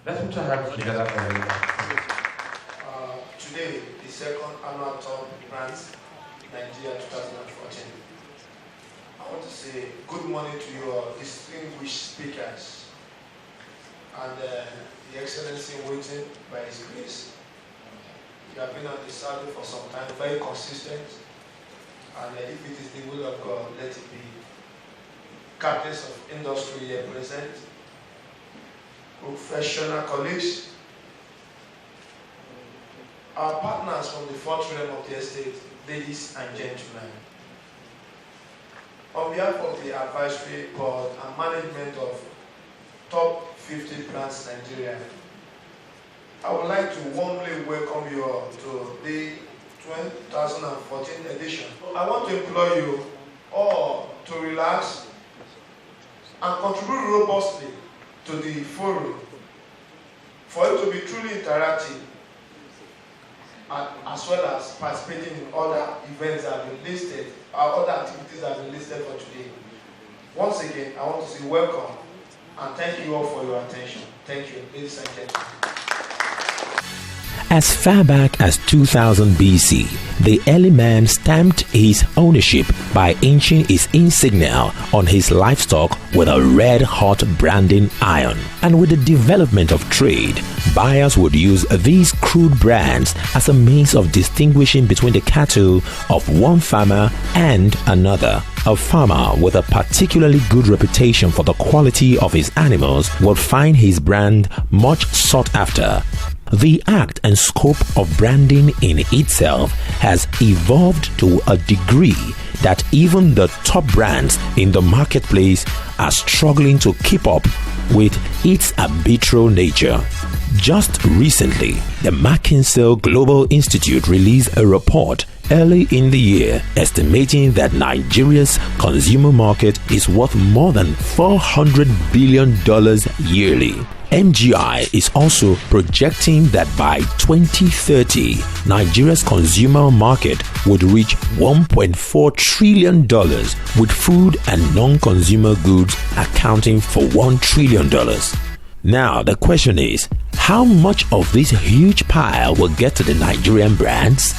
Let's put our hands together for him. Today, the second annual Top Brands Nigeria 2014. I want to say good morning to you all, distinguished speakers, and the Excellency waiting by His grace. You have been on the saddle for some time, very consistent, and if it is the will of God, let it be. Captains of industry here present, professional colleagues, our partners from the fourth realm of the estate, ladies and gentlemen. On behalf of the advisory board and management of Top 50 Brands Nigeria, I would like to warmly welcome you all to the 2014 edition. I want to implore you all to relax and contribute robustly to the forum for it to be truly interactive, as well as participating in other events that have been listed, or other activities that have been listed for today. Once again, I want to say welcome and thank you all for your attention. Thank you, ladies and gentlemen. As far back as 2000 BC, the early man stamped his ownership by inching his insignia on his livestock with a red-hot branding iron. And with the development of trade, buyers would use these crude brands as a means of distinguishing between the cattle of one farmer and another. A farmer with a particularly good reputation for the quality of his animals would find his brand much sought after. The act and scope of branding in itself has evolved to a degree that even the top brands in the marketplace are struggling to keep up with its arbitral nature. Just recently, the McKinsey Global Institute released a report early in the year estimating that Nigeria's consumer market is worth more than $400 billion yearly. MGI is also projecting that by 2030, Nigeria's consumer market would reach $1.4 trillion, with food and non-consumer goods accounting for $1 trillion. Now, the question is, how much of this huge pile will get to the Nigerian brands?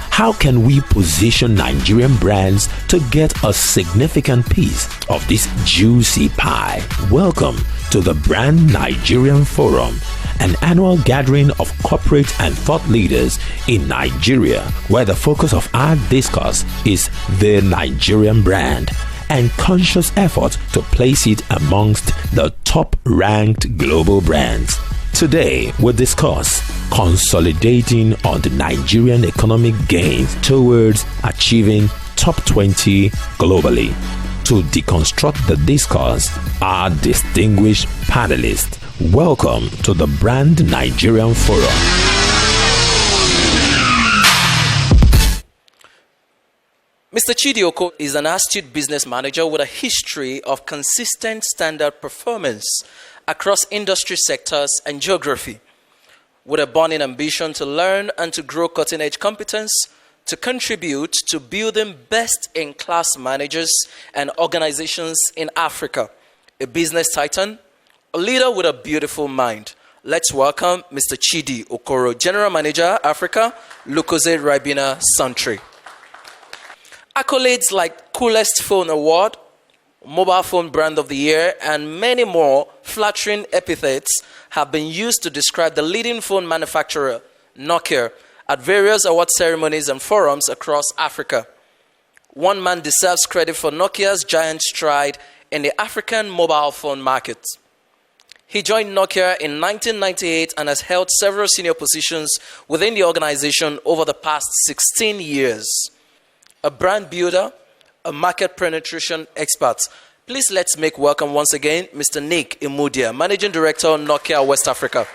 How can we position Nigerian brands to get a significant piece of this juicy pie? Welcome to the Brand Nigerian Forum, an annual gathering of corporate and thought leaders in Nigeria, where the focus of our discourse is the Nigerian brand and conscious effort to place it amongst the top-ranked global brands. Today, we'll discuss consolidating on the Nigerian economic gains towards achieving top 20 globally. To deconstruct the discourse, our distinguished panelists. Welcome to the Brand Nigerian Forum. Mr. Chidi Oko is an astute business manager with a history of consistent standard performance across industry sectors and geography, with a burning ambition to learn and to grow cutting-edge competence to contribute to building best-in-class managers and organizations in Africa. A business titan, a leader with a beautiful mind. Let's welcome Mr. Chidi Okoro, General Manager, Africa, Lucozade Ribena Santry. Accolades like Coolest Phone Award, Mobile Phone Brand of the Year, and many more flattering epithets have been used to describe the leading phone manufacturer, Nokia, at various award ceremonies and forums across Africa. One man deserves credit for Nokia's giant stride in the African mobile phone market. He joined Nokia in 1998 and has held several senior positions within the organization over the past 16 years. A brand builder, a market penetration expert. Please let's make welcome once again Mr. Nick Imudia, Managing Director, Nokia West Africa.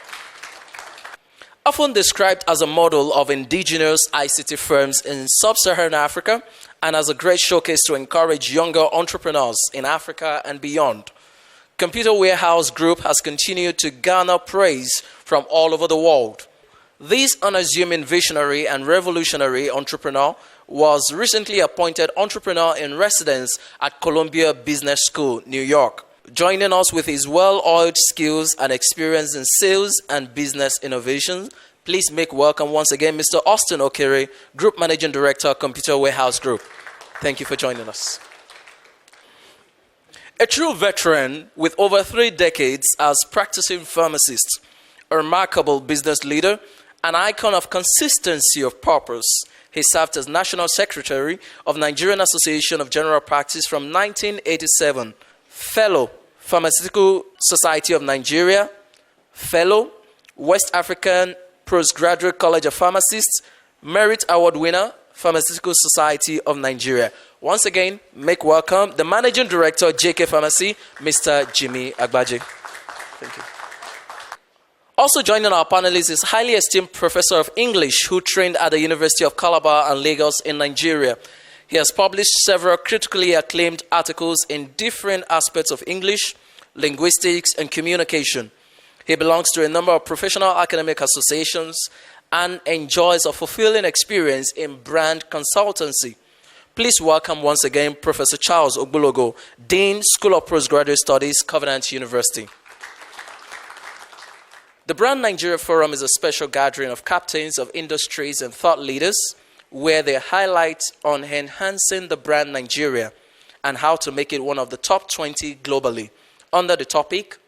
Often described as a model of indigenous ICT firms in sub-Saharan Africa and as a great showcase to encourage younger entrepreneurs in Africa and beyond, Computer Warehouse Group has continued to garner praise from all over the world. This unassuming visionary and revolutionary entrepreneur was recently appointed entrepreneur in residence at Columbia Business School, New York. Joining us with his well-oiled skills and experience in sales and business innovations, please make welcome once again Mr. Austin Okere, Group Managing Director, Computer Warehouse Group. Thank you for joining us. A true veteran with over 3 decades as practicing pharmacist, a remarkable business leader, an icon of consistency of purpose, he served as National Secretary of Nigerian Association of General Practice from 1987, Fellow, Pharmaceutical Society of Nigeria, Fellow, West African Postgraduate College of Pharmacists, Merit Award winner, Pharmaceutical Society of Nigeria. Once again, make welcome the Managing Director, JK Pharmacy, Mr. Jimmy Agbaje. Thank you. Also joining our panelists is highly esteemed Professor of English who trained at the University of Calabar and Lagos in Nigeria. He has published several critically acclaimed articles in different aspects of English, linguistics, and communication. He belongs to a number of professional academic associations and enjoys a fulfilling experience in brand consultancy. Please welcome once again Professor Charles Ogbulogo, Dean, School of Postgraduate Studies, Covenant University. The Brand Nigeria Forum is a special gathering of captains of industries and thought leaders where they highlight on enhancing the brand Nigeria and how to make it one of the top 20 globally under the topic,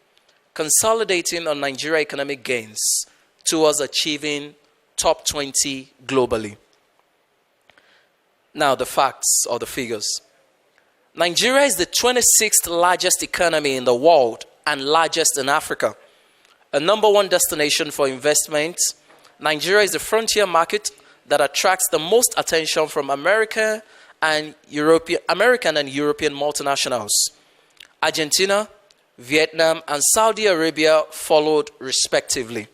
Consolidating on Nigeria Economic Gains towards achieving top 20 globally. Now the facts or the figures. Nigeria is the 26th largest economy in the world and largest in Africa. A number one destination for investment, Nigeria is the frontier market that attracts the most attention from American and European multinationals. Argentina, Vietnam, and Saudi Arabia followed respectively.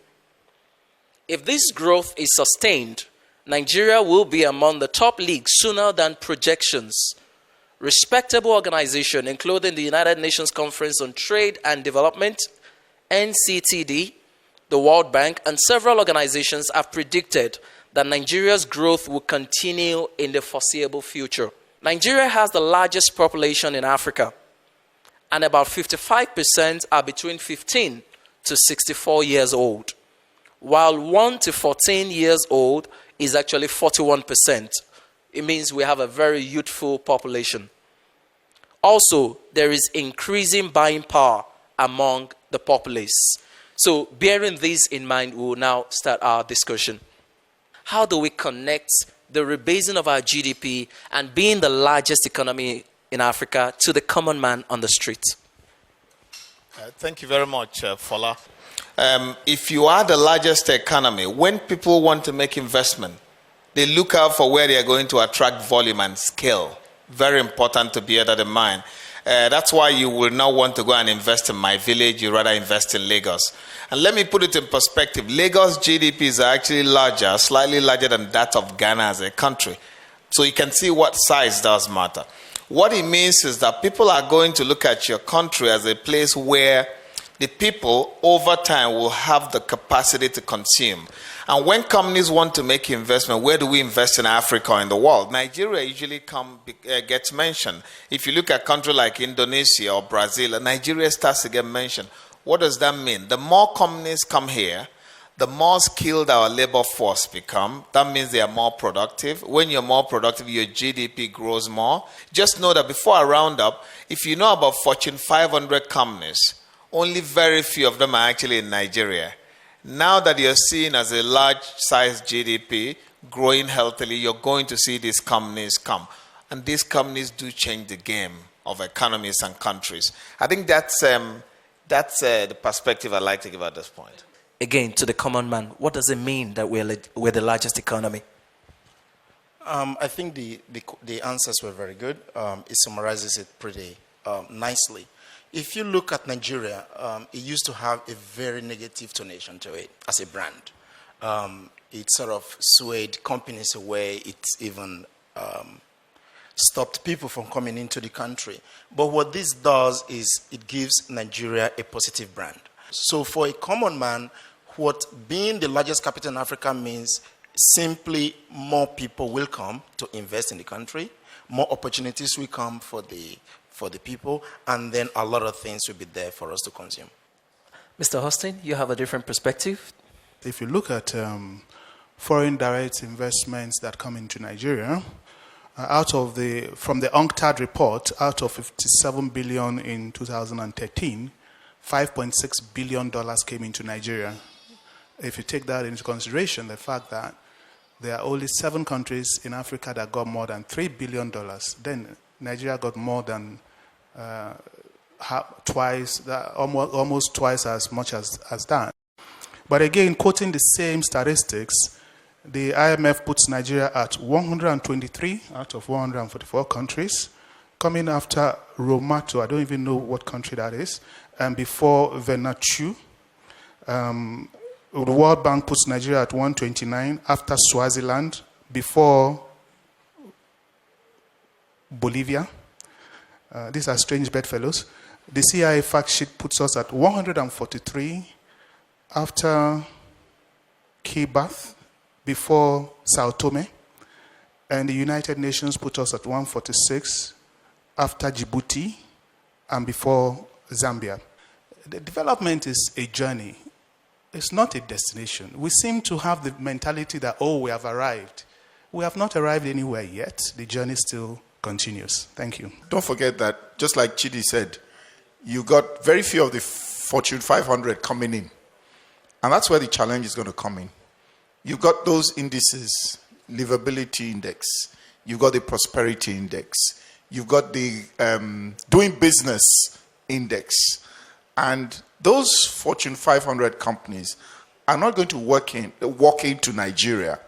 If this growth is sustained, Nigeria will be among the top leagues sooner than projections. Respectable organizations, including the United Nations Conference on Trade and Development, NCTD, the World Bank, and several organizations have predicted that Nigeria's growth will continue in the foreseeable future. Nigeria has the largest population in Africa, and about 55% are between 15 to 64 years old, while 1 to 14 years old is actually 41%. It means we have a very youthful population. Also, there is increasing buying power among the populace. So, bearing this in mind, we will now start our discussion. How do we connect the rebasing of our GDP and being the largest economy in Africa to the common man on the street? Thank you very much, Fola. If you are the largest economy, when people want to make investment, they look out for where they are going to attract volume and scale. Very important to bear that in mind. That's why you will not want to go and invest in my village. You rather invest in Lagos. And let me put it in perspective. Lagos GDPs are actually larger, slightly larger than that of Ghana as a country. So you can see what size does matter. What it means is that people are going to look at your country as a place where the people over time will have the capacity to consume. And when companies want to make investment, where do we invest in Africa or in the world? Nigeria usually gets mentioned. If you look at countries like Indonesia or Brazil, Nigeria starts to get mentioned. What does that mean? The more companies come here, the more skilled our labor force become. That means they are more productive. When you're more productive, your GDP grows more. Just know that before I round up, if you know about Fortune 500 companies, only very few of them are actually in Nigeria. Now that you're seen as a large-sized GDP, growing healthily, you're going to see these companies come. And these companies do change the game of economies and countries. I think that's the perspective I'd like to give at this point. Again, to the common man, what does it mean that we're the largest economy? I think the answers were very good. It summarizes it pretty nicely. If you look at Nigeria, it used to have a very negative tonation to it as a brand. It sort of swayed companies away. It even stopped people from coming into the country. But what this does is it gives Nigeria a positive brand. So for a common man, what being the largest capital in Africa means simply more people will come to invest in the country, more opportunities will come for the for the people, and then a lot of things will be there for us to consume. Mr. Austin, you have a different perspective. If you look at foreign direct investments that come into Nigeria, from the UNCTAD report, out of 57 billion in 2013, $5.6 billion came into Nigeria. If you take that into consideration, the fact that there are only 7 countries in Africa that got more than $3 billion, then Nigeria got more than almost twice as much as that. But again, quoting the same statistics, the IMF puts Nigeria at 123 out of 144 countries, coming after Romato, I don't even know what country that is, and before Vanuatu. The World Bank puts Nigeria at 129 after Swaziland, before Bolivia. These are strange bedfellows. The CIA fact sheet puts us at 143 after Kiribati, before Sao Tome. And the United Nations put us at 146 after Djibouti and before Zambia. The development is a journey. It's not a destination. We seem to have the mentality that, we have arrived. We have not arrived anywhere yet. The journey still continues. Thank you. Don't forget that, just like Chidi said, you got very few of the Fortune 500 coming in. And that's where the challenge is going to come in. You've got those indices, livability index. You've got the prosperity index. You've got the doing business index. And those Fortune 500 companies are not going to walk into Nigeria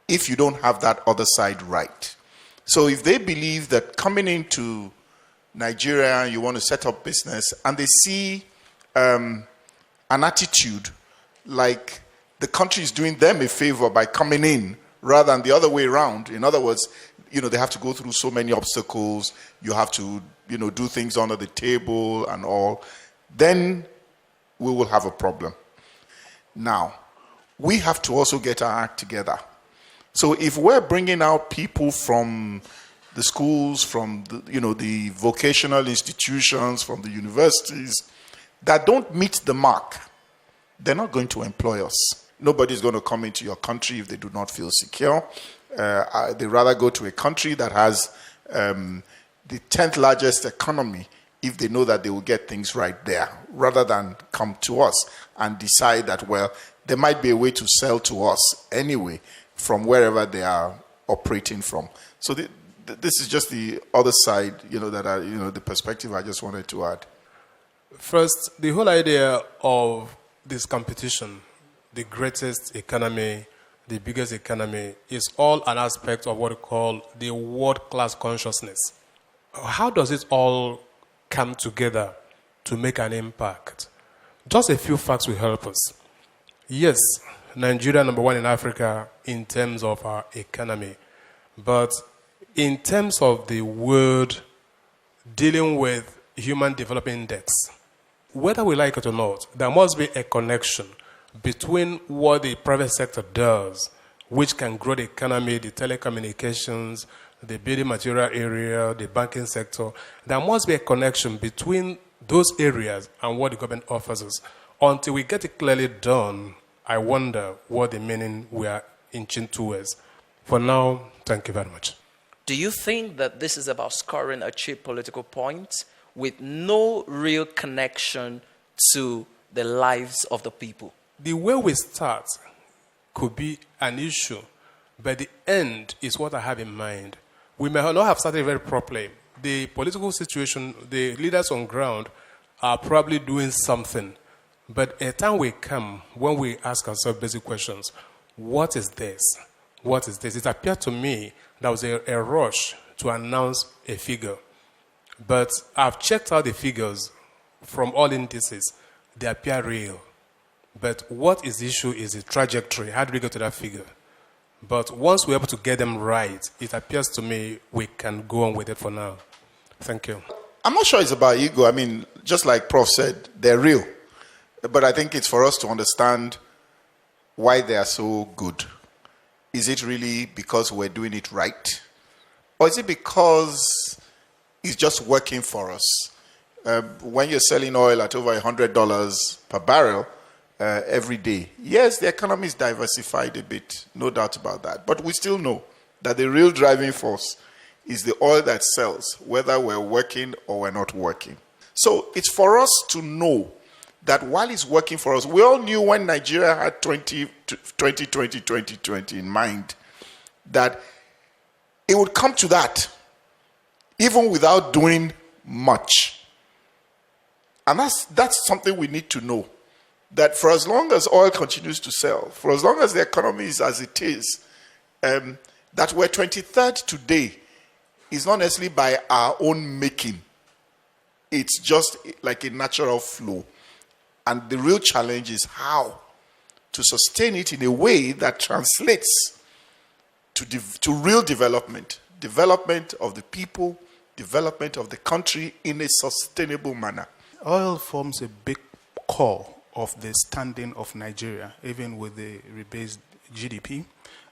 if you don't have that other side right. So if they believe that coming into Nigeria, you want to set up business, and they see an attitude like the country is doing them a favor by coming in rather than the other way around. In other words, they have to go through so many obstacles. You have to, do things under the table and all. Then we will have a problem. Now, we have to also get our act together. So if we're bringing out people from the schools, from the vocational institutions, from the universities that don't meet the mark, they're not going to employ us. Nobody's going to come into your country if they do not feel secure. They rather go to a country that has the 10th largest economy if they know that they will get things right there, rather than come to us and decide that, there might be a way to sell to us anyway from wherever they are operating from. So this is just the other side, the perspective I just wanted to add. First, the whole idea of this competition, the greatest economy, the biggest economy, is all an aspect of what we call the world-class consciousness. How does it all come together to make an impact? Just a few facts will help us. Yes, Nigeria number 1 in Africa in terms of our economy, but in terms of the world dealing with Human Development Index, whether we like it or not, there must be a connection between what the private sector does, which can grow the economy, the telecommunications, the building material area, the banking sector. There must be a connection between those areas and what the government offers us. Until we get it clearly done, I wonder what the meaning we are inching towards. For now, thank you very much. Do you think that this is about scoring a cheap political point with no real connection to the lives of the people? The way we start could be an issue, but the end is what I have in mind. We may not have started very properly. The political situation, the leaders on ground are probably doing something. But a time will come when we ask ourselves basic questions. What is this? What is this? It appeared to me there was a rush to announce a figure. But I've checked out the figures from all indices. They appear real. But what is the issue is the trajectory. How do we get to that figure? But once we're able to get them right, it appears to me we can go on with it for now. Thank you. I'm not sure it's about ego. I mean, just like Prof said, they're real. But I think it's for us to understand why they are so good. Is it really because we're doing it right? Or is it because, is just working for us. When you're selling oil at over $100 per barrel every day, yes, the economy is diversified a bit, no doubt about that. But we still know that the real driving force is the oil that sells, whether we're working or we're not working. So it's for us to know that while it's working for us, we all knew when Nigeria had 2020 in mind, that it would come to that, even without doing much. And that's something we need to know. That for as long as oil continues to sell, for as long as the economy is as it is, that we're 23rd today is not necessarily by our own making. It's just like a natural flow. And the real challenge is how to sustain it in a way that translates to real development. Development of the people, development of the country in a sustainable manner. Oil forms a big core of the standing of Nigeria, even with the rebased GDP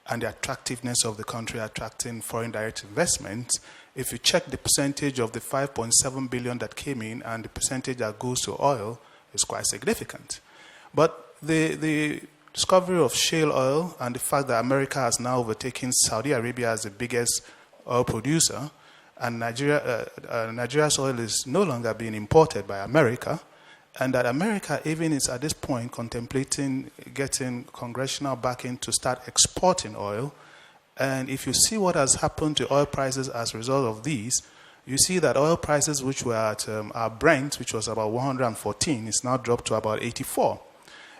and the attractiveness of the country attracting foreign direct investment. If you check the percentage of the 5.7 billion that came in and the percentage that goes to oil, it's quite significant. But the discovery of shale oil and the fact that America has now overtaken Saudi Arabia as the biggest oil producer, and Nigeria's oil is no longer being imported by America, and that America even is at this point contemplating getting congressional backing to start exporting oil. And if you see what has happened to oil prices as a result of these, you see that oil prices which were at our Brent, which was about 114, is now dropped to about 84.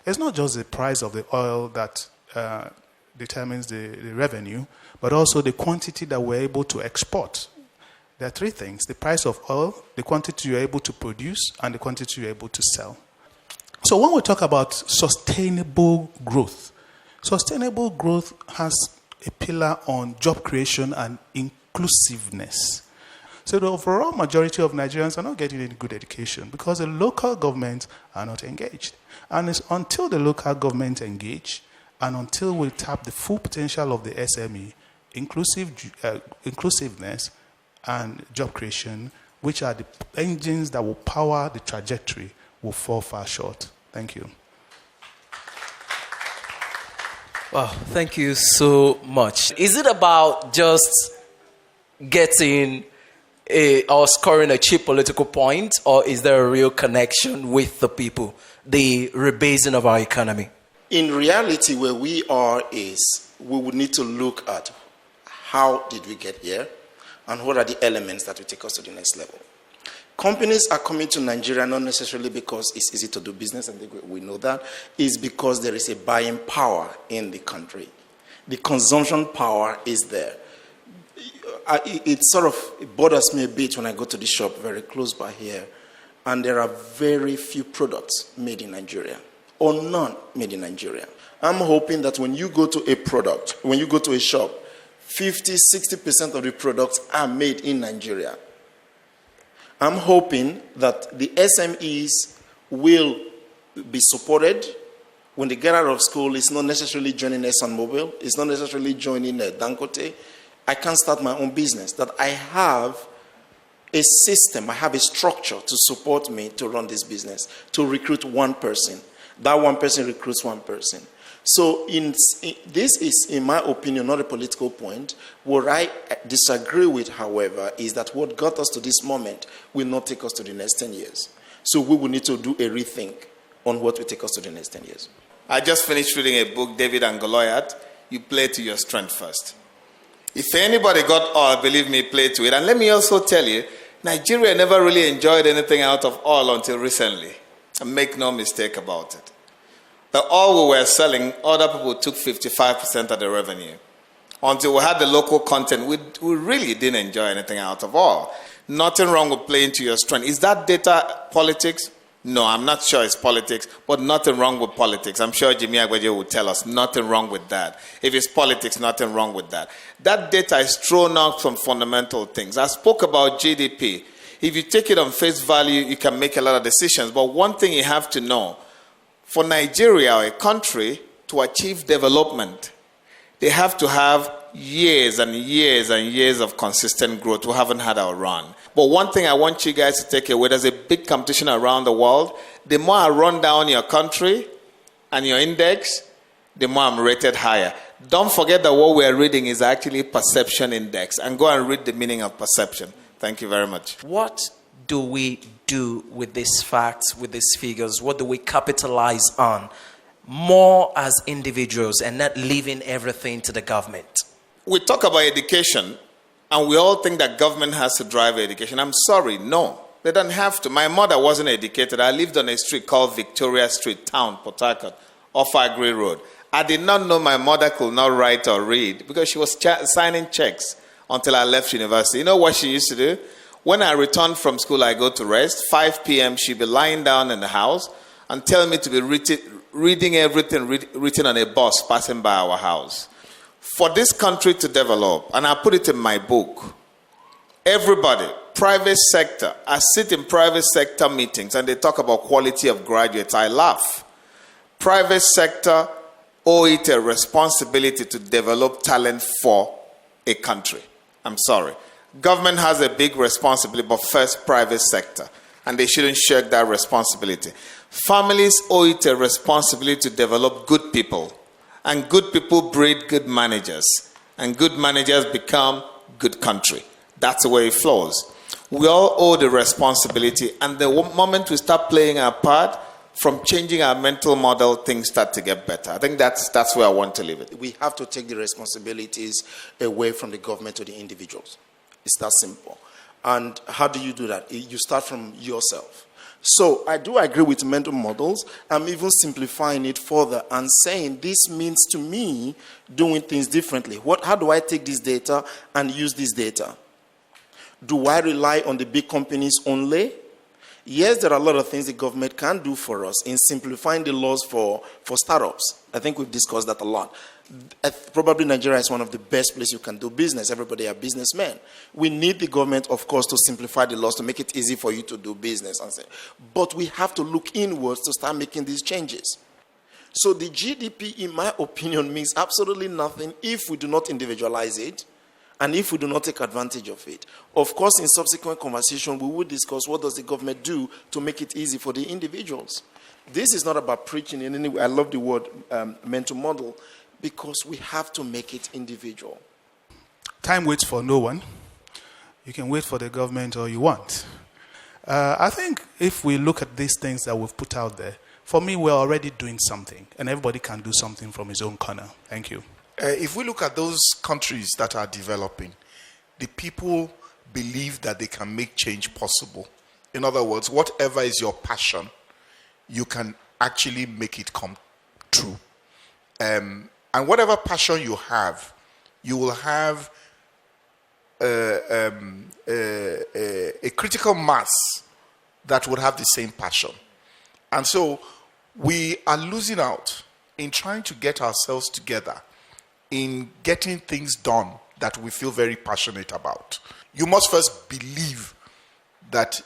It's not just the price of the oil that determines the revenue, but also the quantity that we're able to export. There are three things: the price of oil, the quantity you're able to produce, and the quantity you're able to sell. So when we talk about sustainable growth has a pillar on job creation and inclusiveness. So the overall majority of Nigerians are not getting any good education because the local governments are not engaged. And it's until the local government engage and until we tap the full potential of the SME, inclusiveness and job creation, which are the engines that will power the trajectory, will fall far short. Thank you. Wow, thank you so much. Is it about just getting or scoring a cheap political point, or is there a real connection with the people, the rebasing of our economy? In reality, where we are is we would need to look at how did we get here and what are the elements that will take us to the next level. Companies are coming to Nigeria not necessarily because it's easy to do business, and we know that. It's because there is a buying power in the country. The consumption power is there. It sort of bothers me a bit when I go to the shop very close by here, and there are very few products made in Nigeria, or none made in Nigeria. I'm hoping that when you go to a shop, 50-60% of the products are made in Nigeria. I'm hoping that the SMEs will be supported when they get out of school. It's not necessarily joining ExxonMobil. It's not necessarily joining Dangote. I can start my own business. That I have a system, I have a structure to support me to run this business, to recruit one person. That one person recruits one person. So this is, in my opinion, not a political point. What I disagree with, however, is that what got us to this moment will not take us to the next 10 years. So we will need to do a rethink on what will take us to the next 10 years. I just finished reading a book, David and Goliath. You play to your strength first. If anybody got oil, believe me, play to it. And let me also tell you, Nigeria never really enjoyed anything out of oil until recently. And make no mistake about it. The oil we were selling, other people took 55% of the revenue. Until we had the local content, we really didn't enjoy anything out of oil. Nothing wrong with playing to your strength. Is that data politics? No, I'm not sure it's politics, but nothing wrong with politics. I'm sure Jimmy Agbaje will tell us nothing wrong with that. If it's politics, nothing wrong with that. That data is thrown out some fundamental things. I spoke about GDP. If you take it on face value, you can make a lot of decisions. But one thing you have to know, for Nigeria, a country, to achieve development, they have to have years and years and years of consistent growth. We haven't had our run. But one thing I want you guys to take away, there's a big competition around the world. The more I run down your country and your index, the more I'm rated higher. Don't forget that what we're reading is actually perception index. And go and read the meaning of perception. Thank you very much. What do we do with these facts, with these figures? What do we capitalize on more as individuals and not leaving everything to the government? We talk about education, and we all think that government has to drive education. I'm sorry, no. They don't have to. My mother wasn't educated. I lived on a street called Victoria Street, town, Port Harcourt, off Agri Road. I did not know my mother could not write or read because she was signing checks until I left university. You know what she used to do? When I returned from school, I go to rest. 5 p.m., she'd be lying down in the house and tell me to be reading everything written on a bus passing by our house. For this country to develop, and I put it in my book, everybody, private sector, I sit in private sector meetings and they talk about quality of graduates. I laugh. Private sector owe it a responsibility to develop talent for a country. I'm sorry. Government has a big responsibility, but first private sector. And they shouldn't shirk that responsibility. Families owe it a responsibility to develop good people. And good people breed good managers. And good managers become good country. That's the way it flows. We all owe the responsibility. And the moment we start playing our part, from changing our mental model, things start to get better. I think that's where I want to leave it. We have to take the responsibilities away from the government to the individuals. It's that simple. And how do you do that? You start from yourself. So I do agree with mental models. I'm even simplifying it further and saying this means to me doing things differently. How do I take this data and use this data? Do I rely on the big companies only? Yes, there are a lot of things the government can do for us in simplifying the laws for startups. I think we've discussed that a lot. Probably Nigeria is one of the best places you can do business. Everybody are businessmen. We need the government, of course, to simplify the laws to make it easy for you to do business. But we have to look inwards to start making these changes. So the GDP, in my opinion, means absolutely nothing if we do not individualize it and if we do not take advantage of it. Of course, in subsequent conversation, we will discuss what does the government do to make it easy for the individuals. This is not about preaching in any way. I love the word mental model, because we have to make it individual. Time waits for no one. You can wait for the government all you want. I think if we look at these things that we've put out there, for me, we're already doing something, and everybody can do something from his own corner. Thank you. If we look at those countries that are developing, the people believe that they can make change possible. In other words, whatever is your passion, you can actually make it come true. And whatever passion you have, you will have a critical mass that would have the same passion. And so we are losing out in trying to get ourselves together, in getting things done that we feel very passionate about. You must first believe that,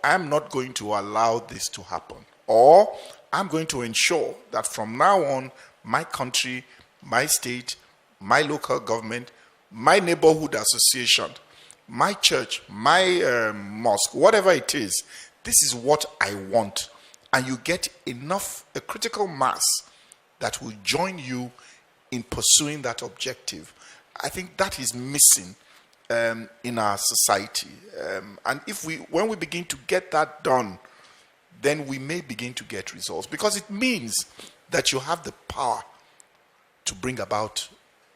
I'm not going to allow this to happen. Or I'm going to ensure that from now on, my country, my state, my local government, my neighborhood association, my church, my mosque, whatever it is, this is what I want. And you get a critical mass that will join you in pursuing that objective. I think that is missing in our society. And when we begin to get that done, then we may begin to get results, because it means that you have the power to bring about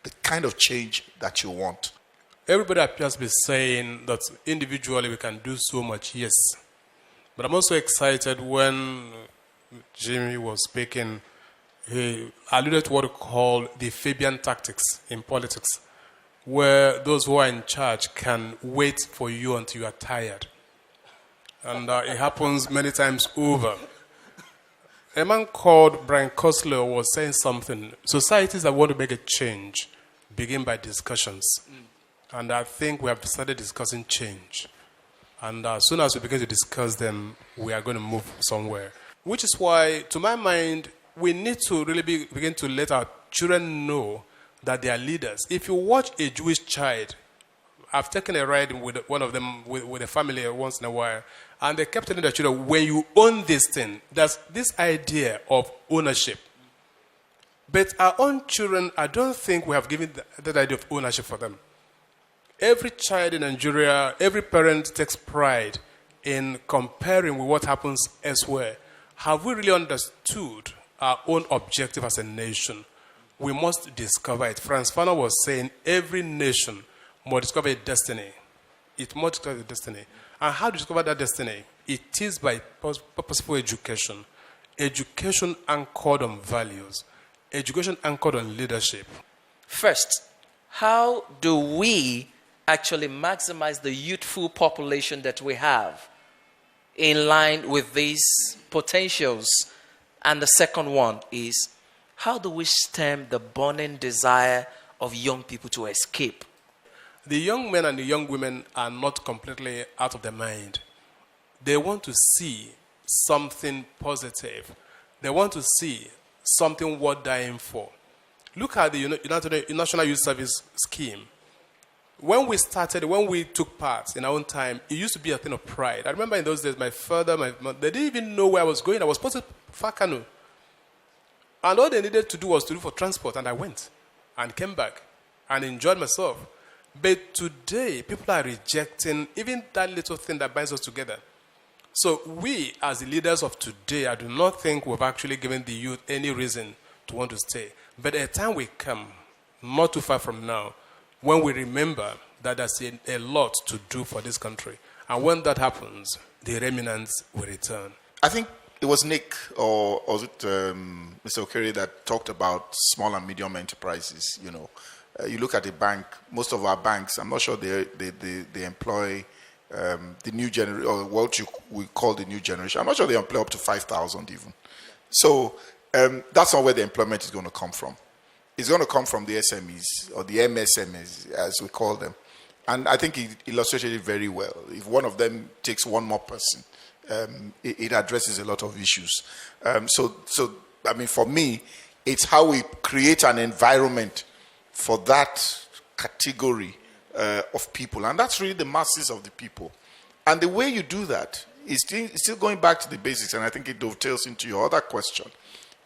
the kind of change that you want. Everybody appears to be saying that individually we can do so much, yes. But I'm also excited when Jimmy was speaking, he alluded to what we call the Fabian tactics in politics, where those who are in charge can wait for you until you are tired. And it happens many times over. A man called Brian Kosler was saying something. Societies that want to make a change begin by discussions. And I think we have started discussing change. And as soon as we begin to discuss them, we are going to move somewhere. Which is why, to my mind, we need to really begin to let our children know that they are leaders. If you watch a Jewish child, I've taken a ride with one of them, with a family once in a while, and they kept telling their children, when you own this thing, there's this idea of ownership. But our own children, I don't think we have given that idea of ownership for them. Every child in Nigeria, every parent takes pride in comparing with what happens elsewhere. Have we really understood our own objective as a nation? We must discover it. Franz Fanon was saying every nation must discover a destiny. It must discover a destiny. And how to discover that destiny? It is by purposeful education. Education anchored on values. Education anchored on leadership. First, how do we actually maximize the youthful population that we have in line with these potentials? And the second one is, how do we stem the burning desire of young people to escape? The young men and the young women are not completely out of their mind. They want to see something positive. They want to see something worth dying for. Look at the National Youth Service Scheme. When we took part in our own time, it used to be a thing of pride. I remember in those days, my father, my mother, they didn't even know where I was going. I was supposed to Fakano. And all they needed to do was to do for transport, and I went and came back and enjoyed myself. But today, people are rejecting even that little thing that binds us together. So we, as the leaders of today, I do not think we've actually given the youth any reason to want to stay. But at a time will come, not too far from now, when we remember that there's a lot to do for this country. And when that happens, the remnants will return. I think it was Nick, or was it Mr. Okere, that talked about small and medium enterprises. You know, you look at a bank, most of our banks, I'm not sure they employ the new generation, or what we call the new generation. I'm not sure they employ up to 5,000 even. So that's not where the employment is going to come from. It's going to come from the SMEs, or the MSMEs, as we call them. And I think he illustrated it very well. If one of them takes one more person, it addresses a lot of issues. So I mean, for me, it's how we create an environment for that category of people. And that's really the masses of the people. And the way you do that is still going back to the basics, and I think it dovetails into your other question,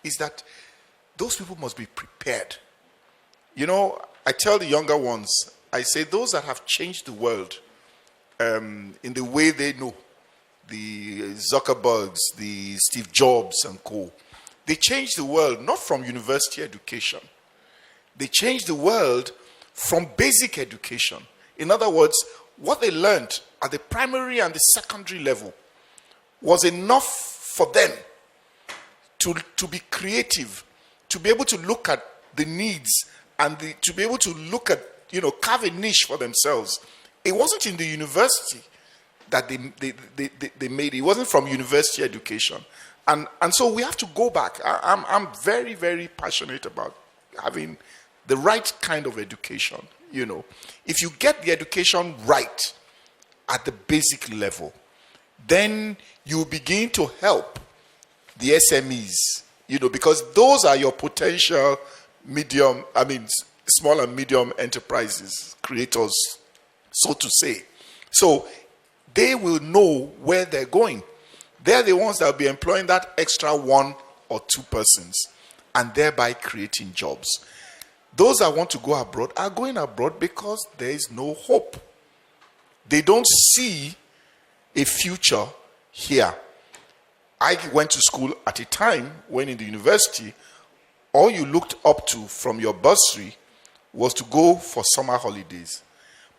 is that those people must be prepared. You know, I tell the younger ones, I say those that have changed the world in the way they know, the Zuckerbergs, the Steve Jobs and co., they changed the world not from university education. They changed the world from basic education. In other words, what they learned at the primary and the secondary level was enough for them to be creative, to be able to look at the needs and to be able to look at, carve a niche for themselves. It wasn't in the university that they made it. It wasn't from university education. And so we have to go back. I'm very, very passionate about having the right kind of education. If you get the education right at the basic level, then you begin to help the SMEs, because those are your potential small and medium enterprises, creators, so to say. So they will know where they're going. They're the ones that will be employing that extra 1 or 2 persons and thereby creating jobs. Those that want to go abroad are going abroad because there is no hope. They don't see a future here. I went to school at a time when in the university, all you looked up to from your bursary was to go for summer holidays.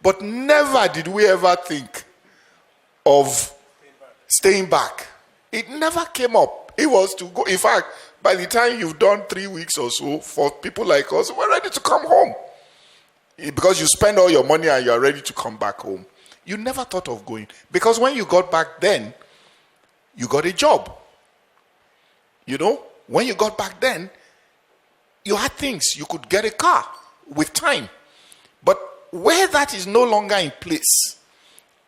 But never did we ever think of staying back. It never came up. It was to go. In fact, by the time you've done 3 weeks or so, for people like us, we're ready to come home. Because you spend all your money and you're ready to come back home. You never thought of going. Because when you got back then, you got a job. When you got back then, you had things. You could get a car with time. But where that is no longer in place,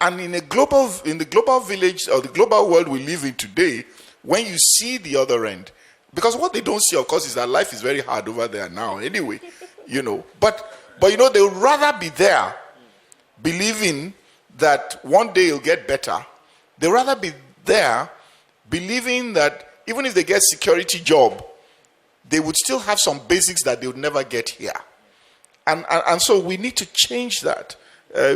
and in the global village or the global world we live in today, when you see the other end, because what they don't see, of course, is that life is very hard over there now anyway. But they would rather be there believing that one day it'll get better. They'd rather be there believing that even if they get security job, they would still have some basics that they would never get here. And so we need to change that.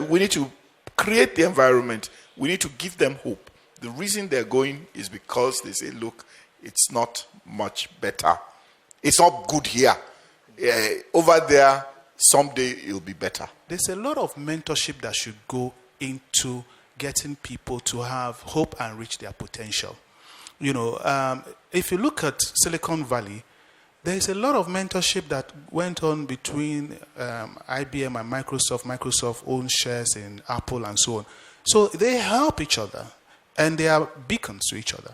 We need to create the environment. We need to give them hope. The reason they're going is because they say, look, it's not much better. It's not good here. Over there, someday it'll be better. There's a lot of mentorship that should go into getting people to have hope and reach their potential. If you look at Silicon Valley, there's a lot of mentorship that went on between IBM and Microsoft. Microsoft owns shares in Apple and so on. So they help each other, and they are beacons to each other.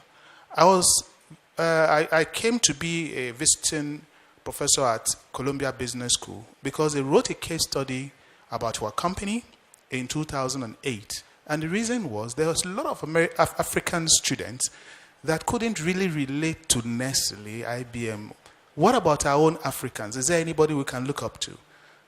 I came to be a visiting professor at Columbia Business School because they wrote a case study about our company in 2008. And the reason was there was a lot of African students that couldn't really relate to necessarily IBM. What about our own Africans? Is there anybody we can look up to?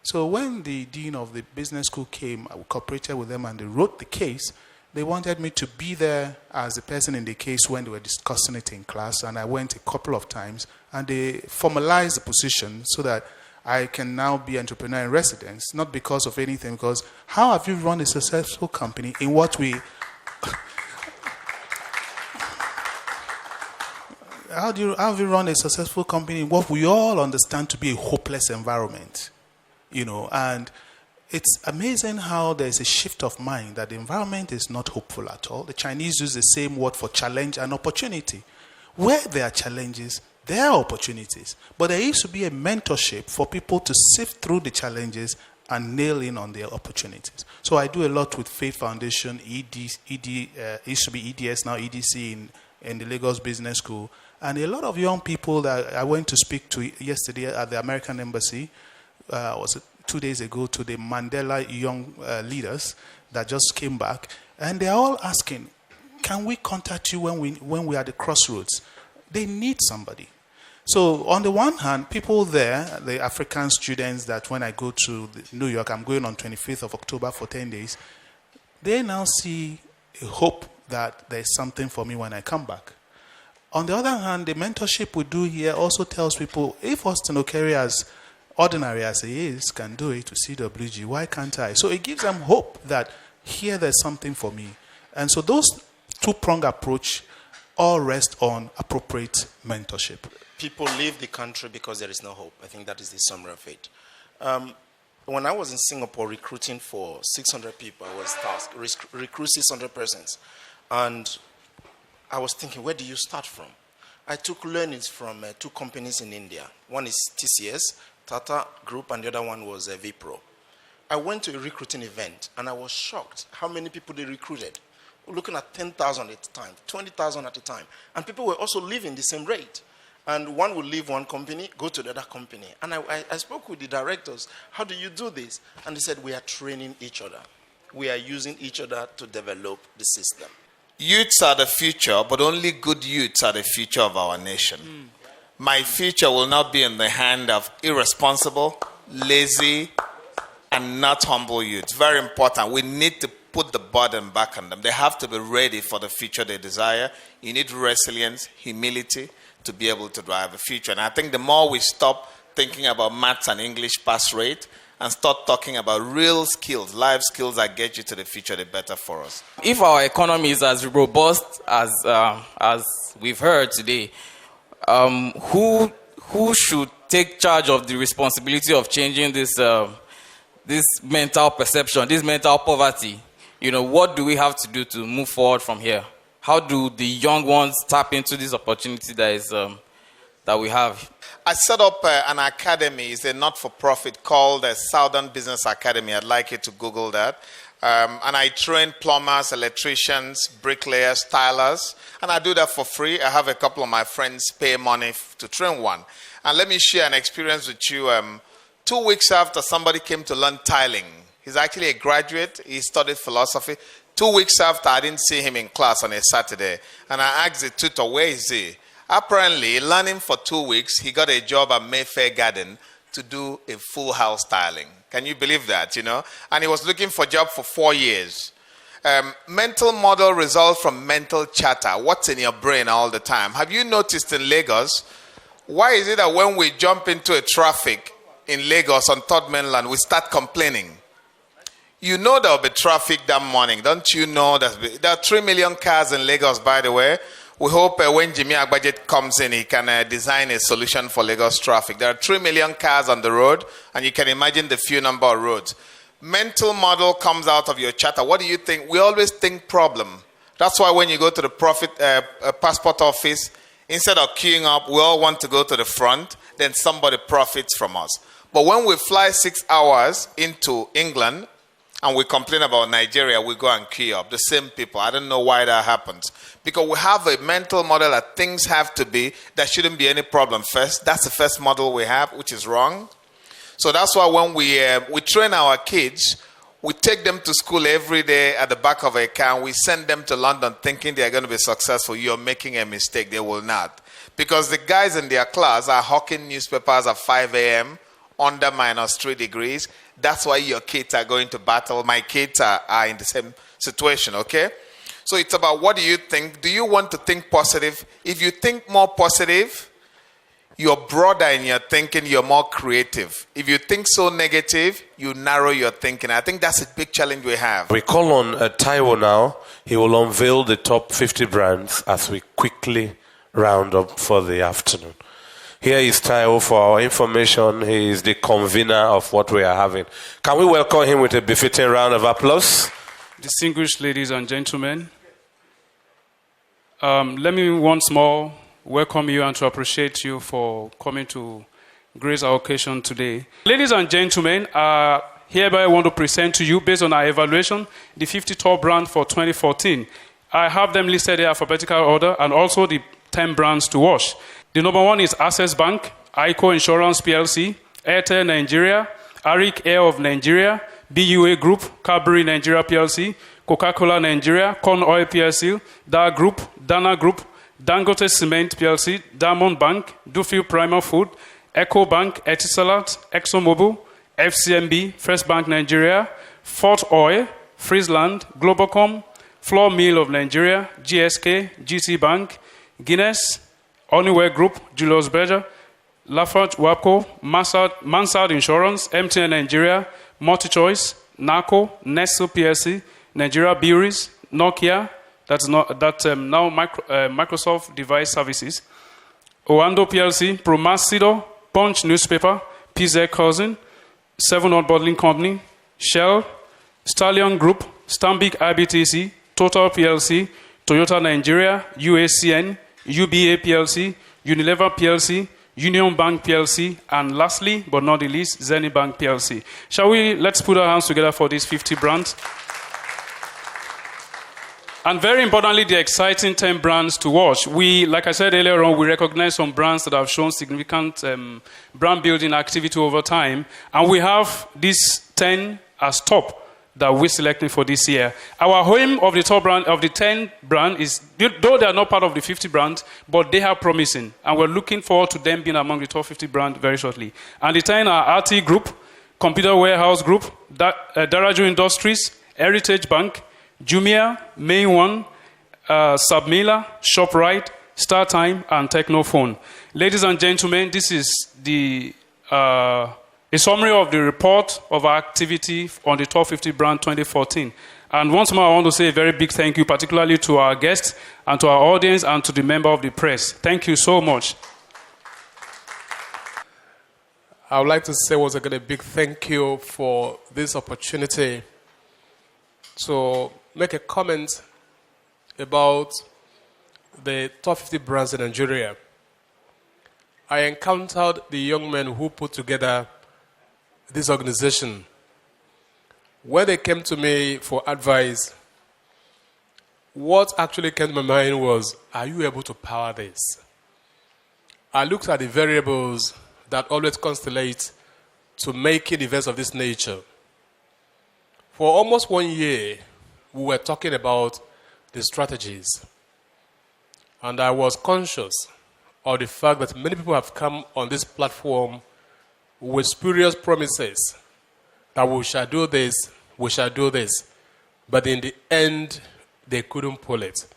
So when the dean of the business school came, I cooperated with them and they wrote the case. They wanted me to be there as the person in the case when they were discussing it in class, and I went a couple of times, and they formalized the position so that I can now be entrepreneur in residence, not because of anything, because how have you run a successful company in what we... How have you run a successful company in what we all understand to be a hopeless environment? And it's amazing how there's a shift of mind that the environment is not hopeful at all. The Chinese use the same word for challenge and opportunity. Where there are challenges, there are opportunities. But there used to be a mentorship for people to sift through the challenges and nail in on their opportunities. So I do a lot with Faith Foundation, it used to be EDS, now EDC in the Lagos Business School. And a lot of young people that I went to speak to yesterday at the American Embassy, was it 2 days ago, to the Mandela young leaders that just came back. And they're all asking, can we contact you when we are at the crossroads? They need somebody. So on the one hand, people there, the African students that when I go to New York, I'm going on 25th of October for 10 days, they now see a hope that there's something for me when I come back. On the other hand, the mentorship we do here also tells people, if Austin Okere, as ordinary as he is, can do it to CWG, why can't I? So it gives them hope that here there's something for me. And so those two-pronged approach all rest on appropriate mentorship. People leave the country because there is no hope. I think that is the summary of it. When I was in Singapore recruiting for 600 people, I was tasked recruit 600 persons. And I was thinking, where do you start from? I took learnings from two companies in India. One is TCS, Tata Group, and the other one was Vipro. I went to a recruiting event, and I was shocked how many people they recruited. We're looking at 10,000 at a time, 20,000 at a time. And people were also leaving the same rate. And one would leave one company, go to the other company. And I spoke with the directors, how do you do this? And they said, we are training each other. We are using each other to develop the system. Youths are the future, but only good youths are the future of our nation. My future will not be in the hand of irresponsible, lazy, and not humble youths. Very important. We need to put the burden back on them. They have to be ready for the future they desire. You need resilience, humility to be able to drive a future. And I think the more we stop thinking about maths and English pass rate and start talking about real skills, life skills that get you to the future, the better for us. If our economy is as robust as we've heard today, who should take charge of the responsibility of changing this mental perception, this mental poverty? What do we have to do to move forward from here? How do the young ones tap into this opportunity that we have? I set up an academy. It's a not-for-profit called the Southern Business Academy. I'd like you to Google that. And I train plumbers, electricians, bricklayers, tilers. And I do that for free. I have a couple of my friends pay money to train one. And let me share an experience with you. 2 weeks after somebody came to learn tiling. He's actually a graduate. He studied philosophy. 2 weeks after, I didn't see him in class on a Saturday. And I asked the tutor, where is he? Apparently, learning for 2 weeks, he got a job at Mayfair Garden to do a full house styling. Can you believe that, And he was looking for a job for 4 years. Mental model results from mental chatter. What's in your brain all the time? Have you noticed in Lagos, why is it that when we jump into a traffic in Lagos on Third Mainland, we start complaining? You know there will be traffic that morning. Don't you know there are 3 million cars in Lagos, by the way? We hope when Jimmy Agbajet comes in, he can design a solution for Lagos traffic. There are 3 million cars on the road, and you can imagine the few number of roads. Mental model comes out of your chatter. What do you think? We always think problem. That's why when you go to the passport office, instead of queuing up, we all want to go to the front, then somebody profits from us. But when we fly 6 hours into England, and we complain about Nigeria, we go and queue up. The same people. I don't know why that happens. Because we have a mental model that things have to be, there shouldn't be any problem first. That's the first model we have, which is wrong. So that's why when we train our kids, we take them to school every day at the back of a car, and we send them to London thinking they are going to be successful. You're making a mistake. They will not. Because the guys in their class are hawking newspapers at 5 a.m. under -3 degrees. That's why your kids are going to battle. My kids are in the same situation, okay? So it's about what do you think? Do you want to think positive? If you think more positive, you're broader in your thinking, you're more creative. If you think so negative, you narrow your thinking. I think that's a big challenge we have. We call on Taiwo now. He will unveil the top 50 brands as we quickly round up for the afternoon. Here is Taiwo for our information. He is the convener of what we are having. Can we welcome him with a befitting round of applause? Distinguished ladies and gentlemen, let me once more welcome you and to appreciate you for coming to grace our occasion today. Ladies and gentlemen, hereby I want to present to you, based on our evaluation, the 50 top brands for 2014. I have them listed in alphabetical order and also the 10 brands to watch. The number 1 is Access Bank, ICO Insurance PLC, Airtel Nigeria, Arik Air of Nigeria, BUA Group, Cadbury Nigeria PLC, Coca-Cola Nigeria, Corn Oil PLC, Dar Group, Dana Group, Dangote Cement PLC, Diamond Bank, Dufil Primal Food, Eco Bank, Etisalat, ExxonMobil, FCMB, First Bank Nigeria, Fort Oil, Friesland, Globalcom, Flour Mill of Nigeria, GSK, GT Bank, Guinness, Honeywell Group, Julius Berger, Lafarge Wapco, Mansard Insurance, MTN Nigeria, MultiChoice, NACO, Nestle PLC, Nigeria Breweries, Nokia, now Microsoft Device Services, Oando PLC, Promasido, Punch Newspaper, PZ Cousin, 7-Up Bottling Company, Shell, Stallion Group, Stanbic IBTC, Total PLC, Toyota Nigeria, UACN, UBA PLC, Unilever PLC, Union Bank PLC, and lastly, but not the least, Zenny Bank PLC. Let's put our hands together for these 50 brands. And very importantly, the exciting 10 brands to watch. Like I said earlier on, we recognize some brands that have shown significant brand building activity over time. And we have these 10 as top that we're selecting for this year. Our aim of the top brand, of the 10 brand is, though they are not part of the 50 brands, but they are promising. And we're looking forward to them being among the top 50 brands very shortly. And the 10 are RT Group, Computer Warehouse Group, Daraju Industries, Heritage Bank, Jumia, Main One, Submila, ShopRite, StarTime, and Technophone. Ladies and gentlemen, this is a summary of the report of our activity on the top 50 brand 2014. And once more, I want to say a very big thank you, particularly to our guests and to our audience and to the member of the press. Thank you so much. I would like to say once again a big thank you for this opportunity to make a comment about the top 50 brands in Nigeria. I encountered the young men who put together this organization. When they came to me for advice, what actually came to my mind was, are you able to power this? I looked at the variables that always constellate to making events of this nature. For almost 1 year, we were talking about the strategies. And I was conscious of the fact that many people have come on this platform with spurious promises that we shall do this, we shall do this. But in the end, they couldn't pull it.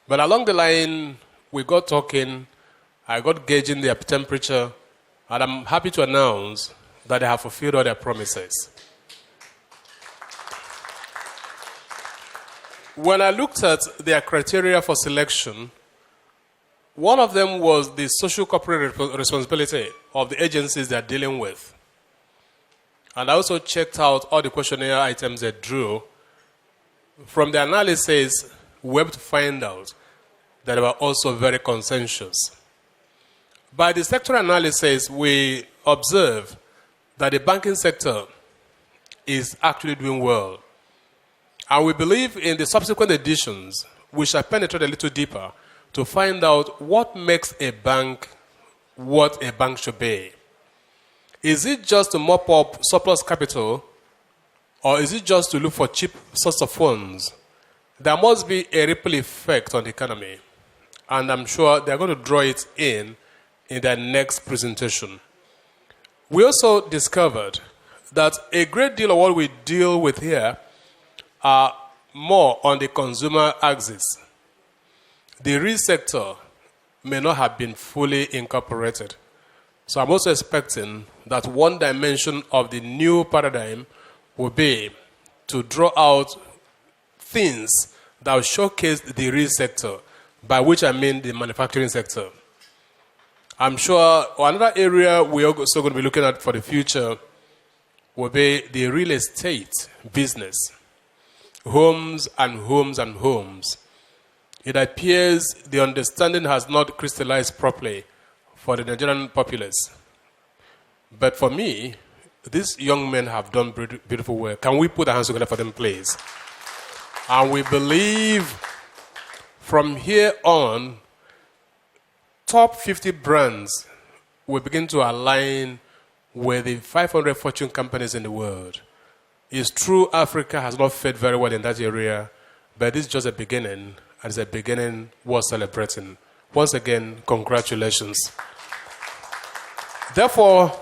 But along the line, we got talking, I got gauging their temperature, and I'm happy to announce that they have fulfilled all their promises. When I looked at their criteria for selection, one of them was the social corporate responsibility of the agencies they're dealing with. And I also checked out all the questionnaire items they drew. From the analysis, we were able to find out that they were also very conscientious. By the sector analysis, we observe that the banking sector is actually doing well. And we believe in the subsequent editions, we shall penetrate a little deeper to find out what makes a bank what a bank should be. Is it just to mop up surplus capital, or is it just to look for cheap source of funds? There must be a ripple effect on the economy, and I'm sure they're going to draw it in their next presentation. We also discovered that a great deal of what we deal with here are more on the consumer axis. The real sector may not have been fully incorporated. So I'm also expecting that one dimension of the new paradigm will be to draw out things that will showcase the real sector, by which I mean the manufacturing sector. I'm sure another area we're also going to be looking at for the future will be the real estate business. Homes and homes and homes. It appears the understanding has not crystallized properly for the Nigerian populace. But for me, these young men have done beautiful work. Can we put our hands together for them, please? And we believe from here on, top 50 brands will begin to align with the 500 fortune companies in the world. It's true Africa has not fared very well in that area, but it's just a beginning, and it's a beginning worth celebrating. Once again, congratulations. Therefore,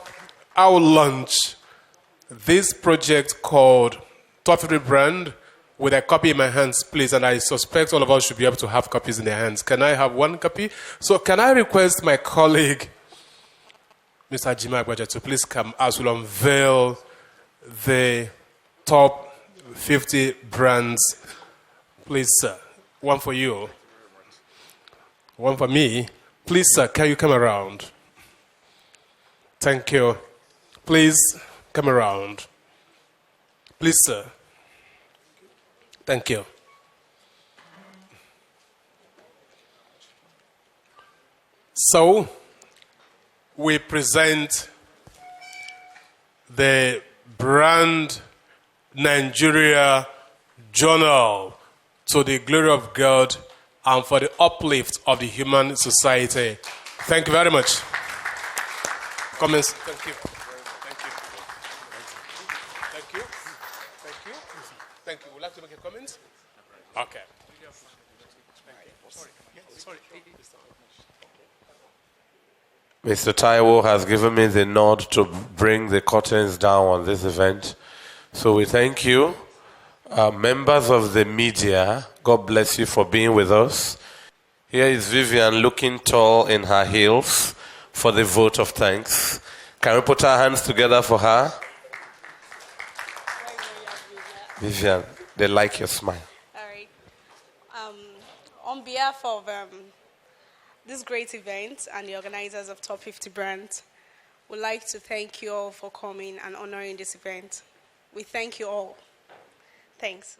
I will launch this project called Top 50 Brand with a copy in my hands, please, and I suspect all of us should be able to have copies in their hands. Can I have one copy? So can I request my colleague, Mr. Jimmy Agbaja, to please come as we'll unveil the top 50 brands. Please, sir. One for you. One for me. Please, sir, can you come around? Thank you. Please, come around. Please, sir. Thank you. So, we present the Brand Nigeria Journal to the glory of God and for the uplift of the human society. Thank you very much. Comments? Thank you. Thank you. Thank you. Thank you. Thank you. Would you like to make a comment? Okay. Sorry. Mr. Taiwo has given me the nod to bring the curtains down on this event. So we thank you. Members of the media, God bless you for being with us. Here is Vivian looking tall in her heels for the vote of thanks. Can we put our hands together for her? Vivian, they like your smile. All right. On behalf of this great event and the organizers of Top 50 Brands, we'd like to thank you all for coming and honoring this event. We thank you all. Thanks.